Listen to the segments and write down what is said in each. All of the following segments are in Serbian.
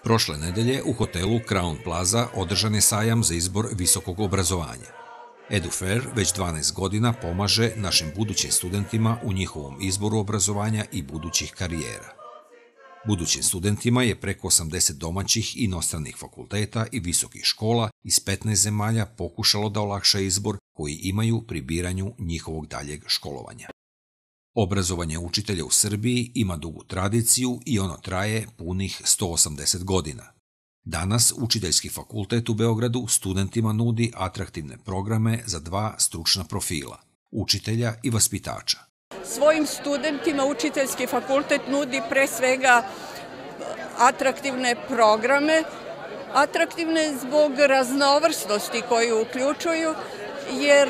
Prošle nedelje u hotelu Crown Plaza održan je sajam za izbor visokog obrazovanja. EduFair već 12 godina pomaže našim budućim studentima u njihovom izboru obrazovanja i budućih karijera. Budućim studentima je preko 80 domaćih i inostranih fakulteta i visokih škola iz 15 zemalja pokušalo da olakša izbor koji imaju pri biranju njihovog daljeg školovanja. Obrazovanje učitelja u Srbiji ima dugu tradiciju i ono traje punih 180 godina. Danas Učiteljski fakultet u Beogradu studentima nudi atraktivne programe za dva stručna profila, učitelja i vaspitača. Svojim studentima Učiteljski fakultet nudi pre svega atraktivne programe, atraktivne zbog raznovrsnosti koju uključuju, jer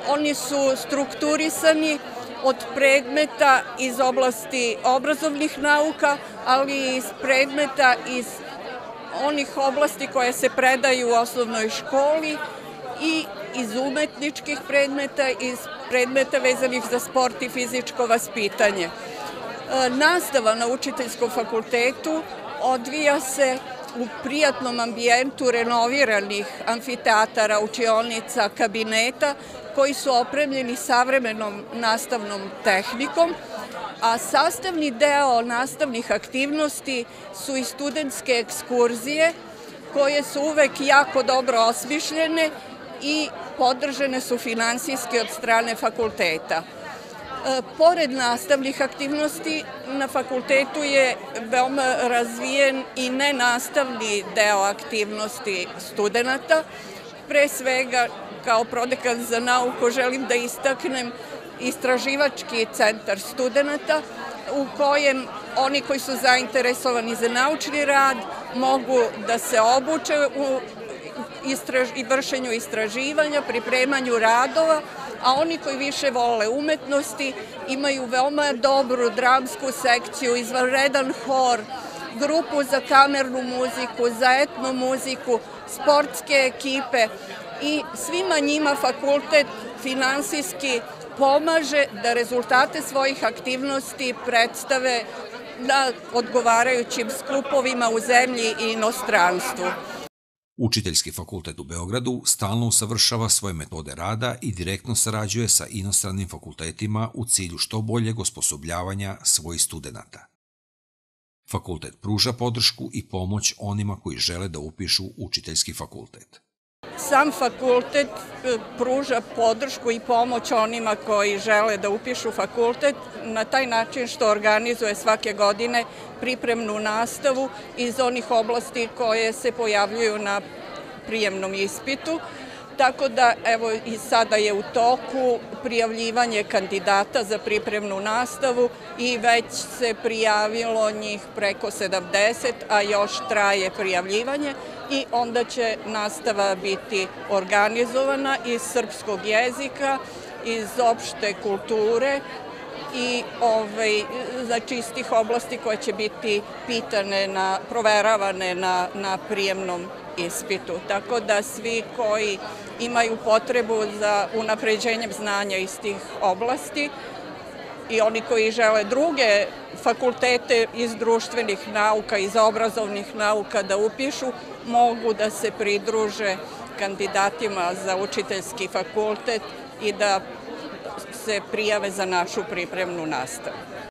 oni su strukturisani od predmeta iz oblasti obrazovnih nauka, ali i iz predmeta iz onih oblasti koje se predaju u osnovnoj školi i iz umetničkih predmeta, iz predmeta vezanih za sport i fizičko vaspitanje. Nastava na Učiteljskom fakultetu odvija se u prijatnom ambijentu renoviranih amfiteatara, učionica, kabineta koji su opremljeni savremenom nastavnom tehnikom, a sastavni deo nastavnih aktivnosti su i studentske ekskurzije koje su uvek jako dobro osmišljene i podržane su finansijski od strane fakulteta. Pored nastavnih aktivnosti, na fakultetu je veoma razvijen i nenastavni deo aktivnosti studenata. Pre svega, kao prodekan za nauku, želim da istaknem istraživački centar studenata u kojem oni koji su zainteresovani za naučni rad mogu da se obuče u vršenju istraživanja, pripremanju radova, a oni koji više vole umetnosti imaju veoma dobru dramsku sekciju, izvanredan hor, grupu za kamernu muziku, za etno muziku, sportske ekipe i svima njima fakultet finansijski pomaže da rezultate svojih aktivnosti predstave na odgovarajućim skupovima u zemlji i inostranstvu. Učiteljski fakultet u Beogradu stalno usavršava svoje metode rada i direktno sarađuje sa inostranim fakultetima u cilju što boljeg osposobljavanja svojih studenata. Fakultet pruža podršku i pomoć onima koji žele da upišu Učiteljski fakultet. Sam fakultet pruža podršku i pomoć onima koji žele da upišu fakultet na taj način što organizuje svake godine pripremnu nastavu iz onih oblasti koje se pojavljuju na prijemnom ispitu. Tako da, evo, i sada je u toku prijavljivanje kandidata za pripremnu nastavu i već se prijavilo njih preko 70, a još traje prijavljivanje i onda će nastava biti organizovana iz srpskog jezika, iz opšte kulture i znači iz tih oblasti koje će biti proveravane na prijemnom ispitu. Tako da svi koji imaju potrebu za unapređenjem znanja iz tih oblasti i oni koji žele druge fakultete iz društvenih nauka, iz obrazovnih nauka da upišu, mogu da se pridruže kandidatima za Učiteljski fakultet i da se prijave za našu pripremnu nastavu.